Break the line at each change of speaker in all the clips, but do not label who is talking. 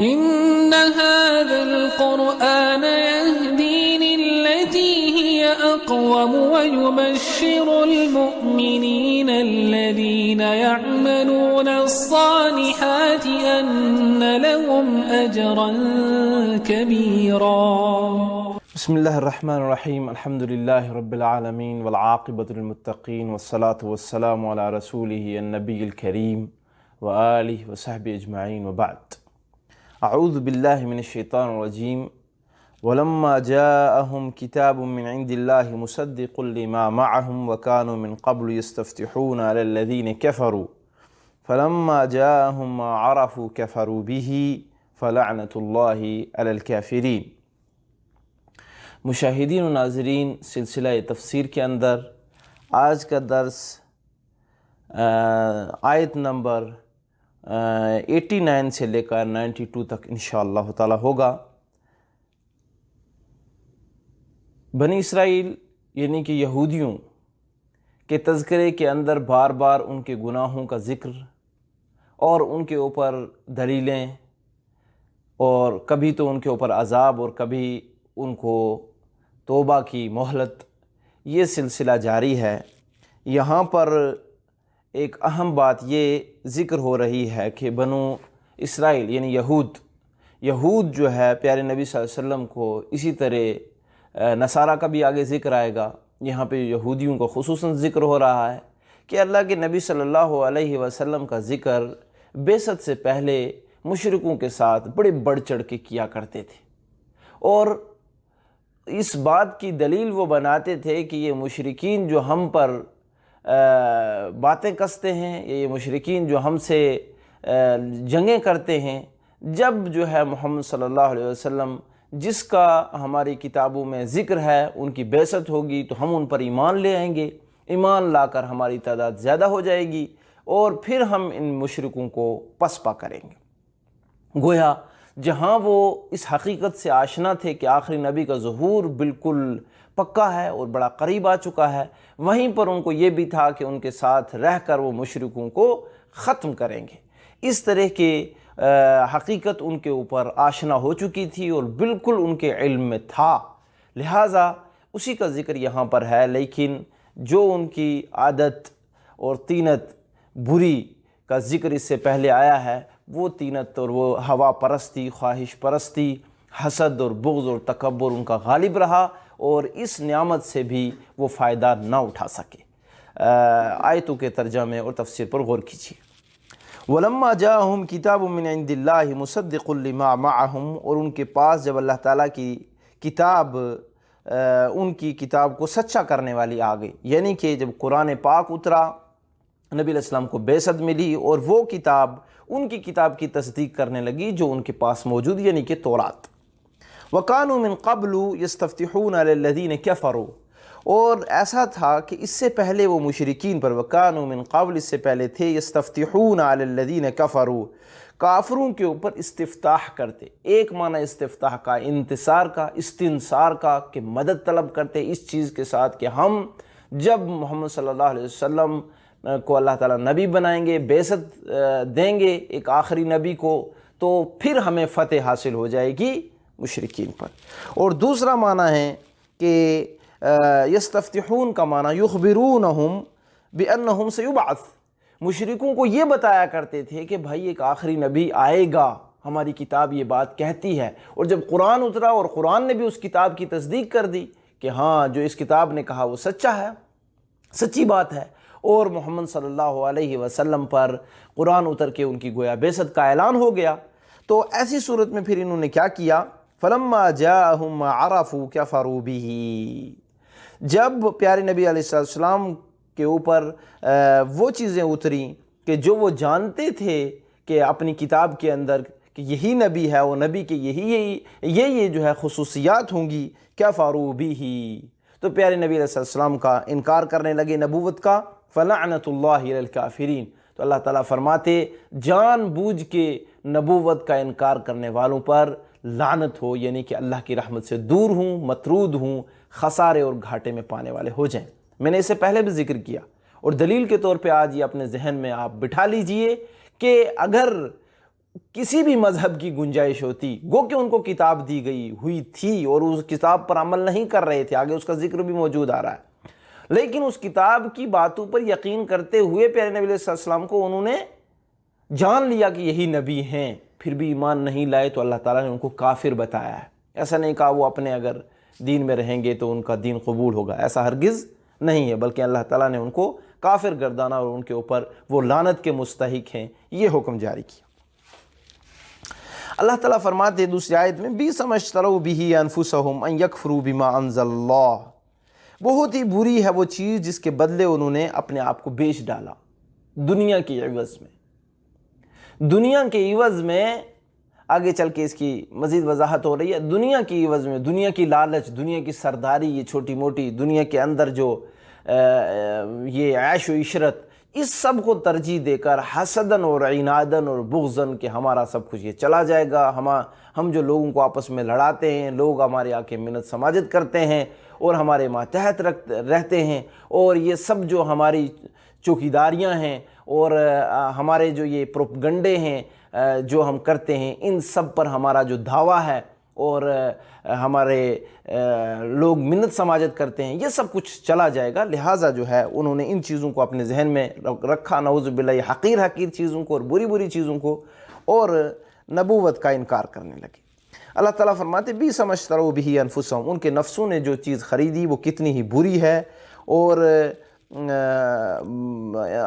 إن هذا القرآن يهدي للتي هي أقوم ويبشر المؤمنين الذين يعملون الصالحات أن لهم أجرا كبيرا.
بسم الله الرحمن الرحيم. الحمد لله رب العالمين والعاقبة للمتقين والصلاة والسلام على رسوله النبي الكريم وآله وصحبه أجمعين وبعد. أعوذ بالله من الشيطان الرجيم. ولما جاءهم كتاب من عند الله مصدق لما معهم وكانوا من قبل يستفتحون على الذين كفروا فلما جاءهم ما عرفوا كفروا به فلعنة الله على الكافرين. مشاہدین و ناظرین، سلسلہ تفسیر کے اندر آج کا درس آیت نمبر 89 سے لے کر 92 تک انشاءاللہ تعالی ہوگا۔ بنی اسرائیل یعنی کہ یہودیوں کے تذکرے کے اندر بار بار ان کے گناہوں کا ذکر اور ان کے اوپر دلیلیں، اور کبھی تو ان کے اوپر عذاب اور کبھی ان کو توبہ کی مہلت، یہ سلسلہ جاری ہے۔ یہاں پر ایک اہم بات یہ ذکر ہو رہی ہے کہ بنو اسرائیل یعنی یہود جو ہے پیارے نبی صلی اللہ علیہ وسلم کو، اسی طرح نصارہ کا بھی آگے ذکر آئے گا، یہاں پہ یہودیوں کا خصوصاً ذکر ہو رہا ہے کہ اللہ کے نبی صلی اللہ علیہ وسلم کا ذکر بعثت سے پہلے مشرکوں کے ساتھ بڑے بڑھ چڑھ کے کیا کرتے تھے، اور اس بات کی دلیل وہ بناتے تھے کہ یہ مشرکین جو ہم پر باتیں کستے ہیں، یہ مشرکین جو ہم سے جنگیں کرتے ہیں، جب جو ہے محمد صلی اللہ علیہ وسلم جس کا ہماری کتابوں میں ذکر ہے ان کی بعثت ہوگی تو ہم ان پر ایمان لے آئیں گے، ایمان لا کر ہماری تعداد زیادہ ہو جائے گی اور پھر ہم ان مشرکوں کو پسپا کریں گے۔ گویا جہاں وہ اس حقیقت سے آشنا تھے کہ آخری نبی کا ظہور بالکل پکا ہے اور بڑا قریب آ چکا ہے، وہیں پر ان کو یہ بھی تھا کہ ان کے ساتھ رہ کر وہ مشرکوں کو ختم کریں گے۔ اس طرح کے حقیقت ان کے اوپر آشنا ہو چکی تھی اور بالکل ان کے علم میں تھا، لہٰذا اسی کا ذکر یہاں پر ہے۔ لیکن جو ان کی عادت اور طینت بری کا ذکر اس سے پہلے آیا ہے، وہ طینت اور وہ ہوا پرستی، خواہش پرستی، حسد اور بغض اور تکبر ان کا غالب رہا، اور اس نعمت سے بھی وہ فائدہ نہ اٹھا سکے۔ آیتوں کے ترجمے اور تفسیر پر غور کیجیے۔ وَلَمَّا جَاءَهُمْ كِتَابٌ مِّنْ عِنْدِ اللَّهِ مُصَدِّقٌ لِمَا مَعَهُمْ، اور ان کے پاس جب اللہ تعالیٰ کی کتاب ان کی کتاب کو سچا کرنے والی آ گئی، یعنی کہ جب قرآن پاک اترا، نبی علیہ السلام کو بعثت ملی اور وہ کتاب ان کی کتاب کی تصدیق کرنے لگی جو ان کے پاس موجود، یعنی کہ تورات۔ وَكَانُوا مِن قَبْلُ يَسْتَفْتِحُونَ عَلَى الَّذِينَ كَفَرُوا، اور ایسا تھا کہ اس سے پہلے وہ مشرکین پر، وَكَانُوا مِن قَبْلُ اس سے پہلے تھے، يَسْتَفْتِحُونَ عَلَى الَّذِينَ كَفَرُوا، کافروں کے اوپر استفتاح کرتے۔ ایک معنی استفتاح کا انتصار کا، استنصار کا، کہ مدد طلب کرتے اس چیز کے ساتھ کہ ہم جب محمد صلی اللہ علیہ وسلم کو اللہ تعالیٰ نبی بنائیں گے، بعثت دیں گے ایک آخری نبی کو، تو پھر ہمیں فتح حاصل ہو جائے گی مشرکین پر۔ اور دوسرا معنی ہے کہ یستفتحون کا معنی یخبرونہم بانہم سیبعث، مشرکوں کو یہ بتایا کرتے تھے کہ بھائی ایک آخری نبی آئے گا، ہماری کتاب یہ بات کہتی ہے۔ اور جب قرآن اترا اور قرآن نے بھی اس کتاب کی تصدیق کر دی کہ ہاں جو اس کتاب نے کہا وہ سچا ہے، سچی بات ہے، اور محمد صلی اللہ علیہ وسلم پر قرآن اتر کے ان کی گویا بعثت کا اعلان ہو گیا، تو ایسی صورت میں پھر انہوں نے کیا کیا؟ فَلَمَّا جَاءَهُم مَّا عَرَفُوا كَفَرُوا بِهِ، جب پیارے نبی علیہ السلام کے اوپر وہ چیزیں اتریں کہ جو وہ جانتے تھے کہ اپنی کتاب کے اندر کہ یہی نبی ہے، وہ نبی کے یہ جو ہے خصوصیات ہوں گی، كَفَرُوا بِهِ، تو پیارے نبی علیہ السلام کا انکار کرنے لگے، نبوت کا۔ فَلَعْنَةُ اللَّهِ عَلَى الْكَافِرِينَ، تو اللہ تعالیٰ فرماتے جان بوجھ کے نبوت کا انکار کرنے والوں پر لعنت ہو، یعنی کہ اللہ کی رحمت سے دور ہوں، مطرود ہوں، خسارے اور گھاٹے میں پانے والے ہو جائیں۔ میں نے اسے پہلے بھی ذکر کیا، اور دلیل کے طور پہ آج یہ اپنے ذہن میں آپ بٹھا لیجئے کہ اگر کسی بھی مذہب کی گنجائش ہوتی، گو کہ ان کو کتاب دی گئی ہوئی تھی اور اس کتاب پر عمل نہیں کر رہے تھے، آگے اس کا ذکر بھی موجود آ رہا ہے، لیکن اس کتاب کی باتوں پر یقین کرتے ہوئے پیارے نبی علیہ السلام کو انہوں نے جان لیا کہ یہی نبی ہیں، پھر بھی ایمان نہیں لائے تو اللہ تعالیٰ نے ان کو کافر بتایا ہے۔ ایسا نہیں کہا وہ اپنے اگر دین میں رہیں گے تو ان کا دین قبول ہوگا، ایسا ہرگز نہیں ہے، بلکہ اللہ تعالیٰ نے ان کو کافر گردانا اور ان کے اوپر وہ لعنت کے مستحق ہیں، یہ حکم جاری کیا۔ اللہ تعالیٰ فرماتے ہیں دوسری آیت میں بِئْسَ مَا اشْتَرَوْا بِهِ أَنفُسَهُمْ أَن يَكْفُرُوا بِمَا أَنزَلَ اللَّهُ، بہت ہی بری ہے وہ چیز جس کے بدلے انہوں نے اپنے آپ کو بیچ ڈالا دنیا کے عوض میں۔ دنیا کے عوض میں آگے چل کے اس کی مزید وضاحت ہو رہی ہے، دنیا کی عوض میں دنیا کی لالچ، دنیا کی سرداری، یہ چھوٹی موٹی دنیا کے اندر جو یہ عیش و عشرت، اس سب کو ترجیح دے کر حسدن اور عنادن اور بغضن کہ ہمارا سب کچھ یہ چلا جائے گا، ہم جو لوگوں کو آپس میں لڑاتے ہیں، لوگ ہمارے آکے منت سماجت کرتے ہیں اور ہمارے ماتحت رہتے ہیں، اور یہ سب جو ہماری چوکیداریاں ہیں اور ہمارے جو یہ پروپگنڈے ہیں جو ہم کرتے ہیں، ان سب پر ہمارا جو دعویٰ ہے اور ہمارے لوگ منت سماجت کرتے ہیں، یہ سب کچھ چلا جائے گا۔ لہٰذا جو ہے انہوں نے ان چیزوں کو اپنے ذہن میں رکھا، نعوذ باللہ، یہ حقیر چیزوں کو اور بری چیزوں کو، اور نبوت کا انکار کرنے لگے۔ اللہ تعالیٰ فرماتے بِئْسَ مَا اشْتَرَوْا بِهِ أَنفُسَهُمْ، ان کے نفسوں نے جو چیز خریدی وہ کتنی ہی بری ہے، اور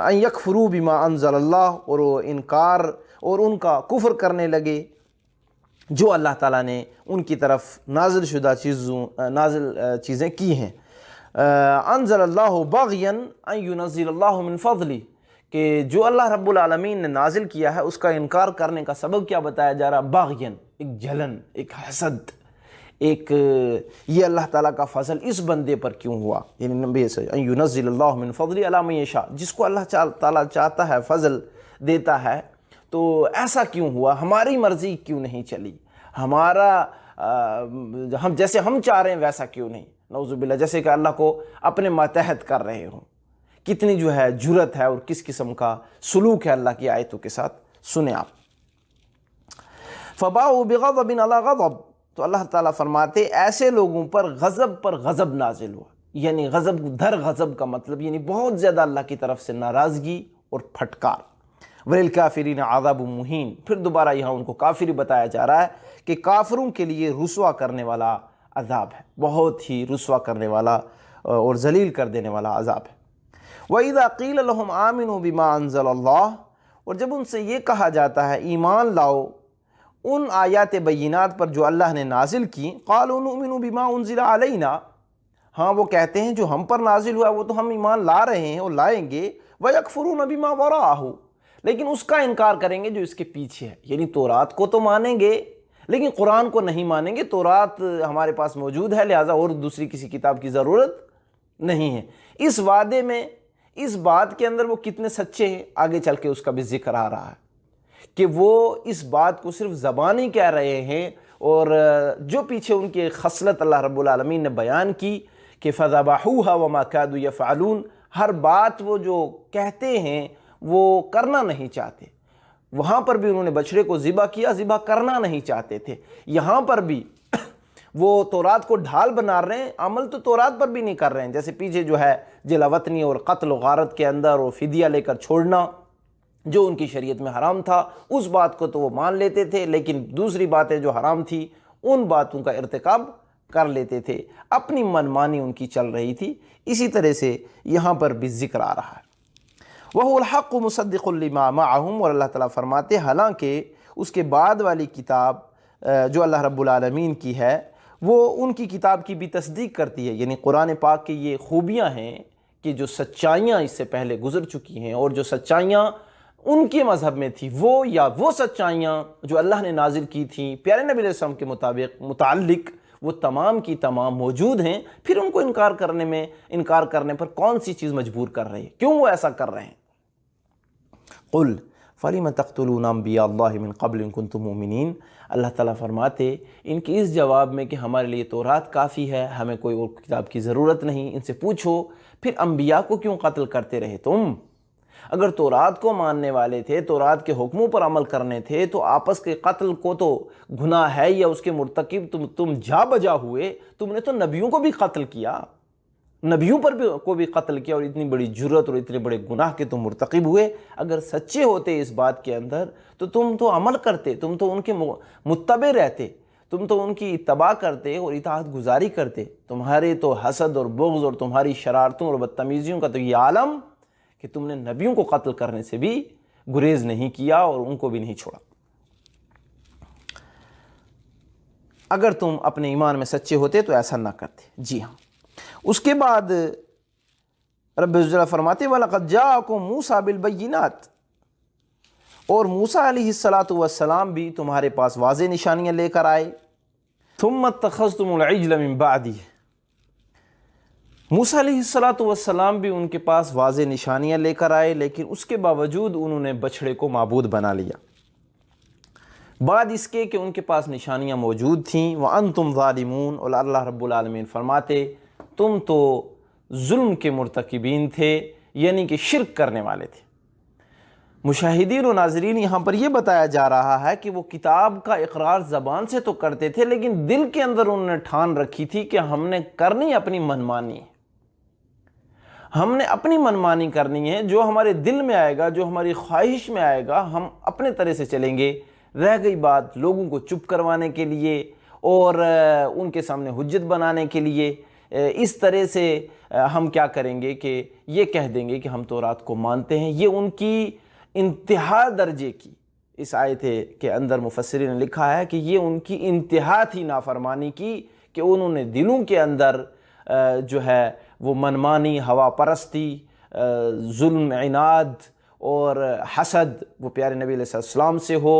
أَن يَكْفُرُوا بِمَا أَنزَلَ اللَّهُ، اور وہ انکار اور ان کا کفر کرنے لگے جو اللہ تعالیٰ نے ان کی طرف نازل شدہ چیزیں کی ہیں۔ انزل اللہ بغیا ان ينزل اللہ من فضلی، کہ جو اللہ رب العالمین نے نازل کیا ہے اس کا انکار کرنے کا سبب کیا بتایا جا رہا؟ باغین، ایک جلن، ایک حسد، ایک یہ اللہ تعالیٰ کا فضل اس بندے پر کیوں ہوا، یعنی نبی سے ان ينزل اللہ من فضلی علی من یشاء، جس کو اللہ تعالیٰ چاہتا ہے فضل دیتا ہے، تو ایسا کیوں ہوا، ہماری مرضی کیوں نہیں چلی، ہم جیسے ہم چاہ رہے ہیں ویسا کیوں نہیں، نعوذ باللہ، جیسے کہ اللہ کو اپنے ماتحت کر رہے ہوں۔ کتنی جو ہے جرت ہے اور کس قسم کا سلوک ہے اللہ کی آیتوں کے ساتھ، سنیں آپ۔ فَبَاءُوا بِغَضَبٍ عَلَىٰ غَضَبٍ، تو اللہ تعالیٰ فرماتے ایسے لوگوں پر غضب نازل ہوا، یعنی غضب در غضب کا مطلب یعنی بہت زیادہ اللہ کی طرف سے ناراضگی اور پھٹکار۔ وَلِلْكَافِرِينَ عَذَابٌ مُّهِينٌ، پھر دوبارہ یہاں ان کو کافر بتایا جا رہا ہے کہ کافروں کے لیے رسوا کرنے والا عذاب ہے، بہت ہی رسوا کرنے والا اور ذلیل کر دینے والا عذاب ہے۔ وَإِذَا قِيلَ لَهُمْ آمِنُوا بِمَا أَنزَلَ اللَّهُ، اور جب ان سے یہ کہا جاتا ہے ایمان لاؤ ان آیات بینات پر جو اللہ نے نازل کی، قَالُوا نُؤْمِنُ بِمَا أُنزِلَ عَلَيْنَا، ہاں وہ کہتے ہیں جو ہم پر نازل ہوا وہ تو ہم ایمان لا رہے ہیں اور لائیں گے، وَيَكْفُرُونَ بِمَا وَرَاءَهُ، لیکن اس کا انکار کریں گے جو اس کے پیچھے ہے، یعنی تورات کو تو مانیں گے لیکن قرآن کو نہیں مانیں گے، تورات ہمارے پاس موجود ہے لہٰذا اور دوسری کسی کتاب کی ضرورت نہیں ہے۔ اس وعدے میں، اس بات کے اندر وہ کتنے سچے ہیں آگے چل کے اس کا بھی ذکر آ رہا ہے کہ وہ اس بات کو صرف زبانی کہہ رہے ہیں، اور جو پیچھے ان کی خصلت اللہ رب العالمین نے بیان کی کہ فَذَبَحُوهَا وَمَا كَادُوا يَفْعَلُونَ، ہر بات وہ جو کہتے ہیں وہ کرنا نہیں چاہتے، وہاں پر بھی انہوں نے بچڑے کو ذبح کیا، ذبح کرنا نہیں چاہتے تھے، یہاں پر بھی وہ تورات کو ڈھال بنا رہے ہیں، عمل تو تورات پر بھی نہیں کر رہے ہیں، جیسے پیچھے جو ہے جلاوطنی اور قتل و غارت کے اندر اور فدیہ لے کر چھوڑنا جو ان کی شریعت میں حرام تھا، اس بات کو تو وہ مان لیتے تھے، لیکن دوسری باتیں جو حرام تھی ان باتوں کا ارتکاب کر لیتے تھے، اپنی منمانی ان کی چل رہی تھی۔ اسی طرح سے یہاں پر بھی ذکر آ رہا ہے وَهُوَ الْحَقُّ مُصَدِّقٌ لِمَا مَعَهُمْ، اور اللہ تعالیٰ فرماتے حالانکہ اس کے بعد والی کتاب جو اللہ رب العالمین کی ہے وہ ان کی کتاب کی بھی تصدیق کرتی ہے، یعنی قرآن پاک کی یہ خوبیاں ہیں کہ جو سچائیاں اس سے پہلے گزر چکی ہیں اور جو سچائیاں ان کے مذہب میں تھی وہ، یا وہ سچائیاں جو اللہ نے نازل کی تھیں پیارے نبی علیہ السلام کے متعلق، وہ تمام کی تمام موجود ہیں، پھر ان کو انکار کرنے پر کون سی چیز مجبور کر رہی ہے، کیوں وہ ایسا کر رہے ہیں؟ قُلْ فَلِمَ تَقْتُلُونَ أَنْبِيَاءَ اللَّهِ مِنْ قَبْلِ إِن كُنتُم مُؤْمِنِينَ، اللہ تعالیٰ فرماتے ان کے اس جواب میں کہ ہمارے لیے تورات کافی ہے، ہمیں کوئی اور کتاب کی ضرورت نہیں، ان سے پوچھو پھر انبیاء کو کیوں قتل کرتے رہے تم؟ اگر تورات کو ماننے والے تھے، تورات کے حکموں پر عمل کرنے تھے، تو آپس کے قتل کو تو گناہ ہے یا اس کے مرتکب تم جا بجا ہوئے؟ تم نے تو نبیوں کو بھی قتل کیا، نبیوں پر بھی کو بھی قتل کیا، اور اتنی بڑی جرت اور اتنے بڑے گناہ کے تم مرتکب ہوئے۔ اگر سچے ہوتے اس بات کے اندر تو تم تو عمل کرتے، تم تو ان کے متبع رہتے، تم تو ان کی اتباع کرتے اور اطاعت گزاری کرتے۔ تمہارے تو حسد اور بغض اور تمہاری شرارتوں اور بدتمیزیوں کا تو یہ عالم کہ تم نے نبیوں کو قتل کرنے سے بھی گریز نہیں کیا اور ان کو بھی نہیں چھوڑا۔ اگر تم اپنے ایمان میں سچے ہوتے تو ایسا نہ کرتے۔ جی ہاں، اس کے بعد رب الجلال فرماتے وَلَقَدْ جَاءَكُم مُوسَىٰ بِالْبَيِّنَاتِ، اور موسیٰ علیہ السلام بھی تمہارے پاس واضح نشانیاں لے کر آئے۔ ثُمَّ اتَّخَذْتُمُ الْعِجْلَ مِن بَعْدِهِ، موسیٰ علیہ السلام بھی ان کے پاس واضح نشانیاں لے کر آئے، لیکن اس کے باوجود انہوں نے بچھڑے کو معبود بنا لیا، بعد اس کے کہ ان کے پاس نشانیاں موجود تھیں۔ وَأَنْتُمْ ظَالِمُونَ، اور اللہ رب العالمین فرماتے تم تو ظلم کے مرتکبین تھے، یعنی کہ شرک کرنے والے تھے۔ مشاہدین و ناظرین، یہاں پر یہ بتایا جا رہا ہے کہ وہ کتاب کا اقرار زبان سے تو کرتے تھے، لیکن دل کے اندر انہوں نے ٹھان رکھی تھی کہ ہم نے کرنی اپنی منمانی ہے، ہم نے اپنی منمانی کرنی ہے، جو ہمارے دل میں آئے گا، جو ہماری خواہش میں آئے گا، ہم اپنے طرح سے چلیں گے۔ رہ گئی بات لوگوں کو چپ کروانے کے لیے اور ان کے سامنے حجت بنانے کے لیے، اس طرح سے ہم کیا کریں گے کہ یہ کہہ دیں گے کہ ہم تورات کو مانتے ہیں۔ یہ ان کی انتہا درجے کی، اس آیت کے اندر مفسرین نے لکھا ہے کہ یہ ان کی انتہا تھی نافرمانی کی، کہ انہوں نے دلوں کے اندر جو ہے وہ منمانی، ہوا پرستی، ظلم، عناد اور حسد، وہ پیارے نبی علیہ السلام سے ہو،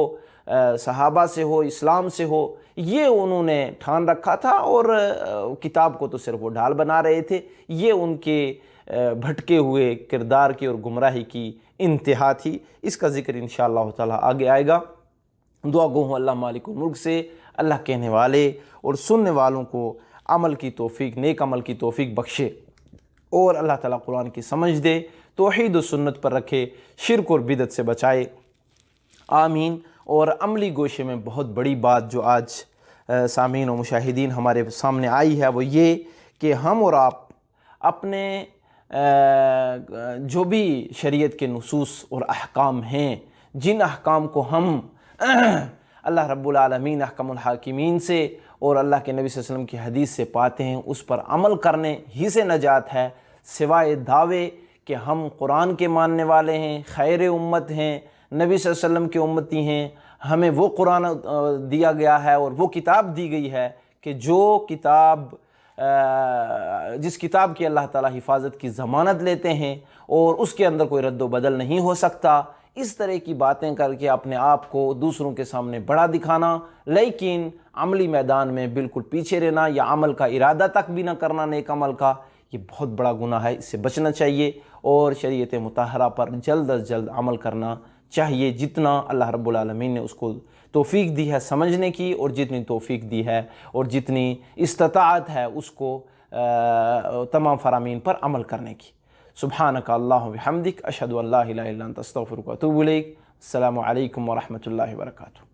صحابہ سے ہو، اسلام سے ہو، یہ انہوں نے ٹھان رکھا تھا، اور کتاب کو تو صرف وہ ڈھال بنا رہے تھے۔ یہ ان کے بھٹکے ہوئے کردار کی اور گمراہی کی انتہا تھی۔ اس کا ذکر انشاءاللہ تعالی آگے آئے گا۔ دعا گو ہوں اللہ مالک الملک سے اللہ کہنے والے اور سننے والوں کو عمل کی توفیق، نیک عمل کی توفیق بخشے، اور اللہ تعالیٰ قرآن کی سمجھ دے، توحید و سنت پر رکھے، شرک اور بدعت سے بچائے، آمین۔ اور عملی گوشے میں بہت بڑی بات جو آج سامعین و مشاہدین ہمارے سامنے آئی ہے، وہ یہ کہ ہم اور آپ اپنے جو بھی شریعت کے نصوص اور احکام ہیں، جن احکام کو ہم اللہ رب العالمین احکم الحاکمین سے اور اللہ کے نبی صلی اللہ علیہ وسلم کی حدیث سے پاتے ہیں، اس پر عمل کرنے ہی سے نجات ہے، سوائے دعوے کہ ہم قرآن کے ماننے والے ہیں، خیر امت ہیں، نبی صلی اللہ علیہ وسلم کے امتی ہیں، ہمیں وہ قرآن دیا گیا ہے اور وہ کتاب دی گئی ہے کہ جو کتاب جس کتاب کی اللہ تعالیٰ حفاظت کی ضمانت لیتے ہیں اور اس کے اندر کوئی رد و بدل نہیں ہو سکتا، اس طرح کی باتیں کر کے اپنے آپ کو دوسروں کے سامنے بڑا دکھانا، لیکن عملی میدان میں بالکل پیچھے رہنا یا عمل کا ارادہ تک بھی نہ کرنا نیک عمل کا، یہ بہت بڑا گناہ ہے، اس سے بچنا چاہیے اور شریعت مطہرہ پر جلد از جلد عمل کرنا چاہیے، جتنا اللہ رب العالمین نے اس کو توفیق دی ہے سمجھنے کی، اور جتنی توفیق دی ہے اور جتنی استطاعت ہے اس کو تمام فرامین پر عمل کرنے کی۔ سبحانک اللہم و بحمدک، اشہد ان لا الہ الا انت، استغفرک و اتوب الیک۔ السلام علیکم ورحمۃ اللہ وبرکاتہ۔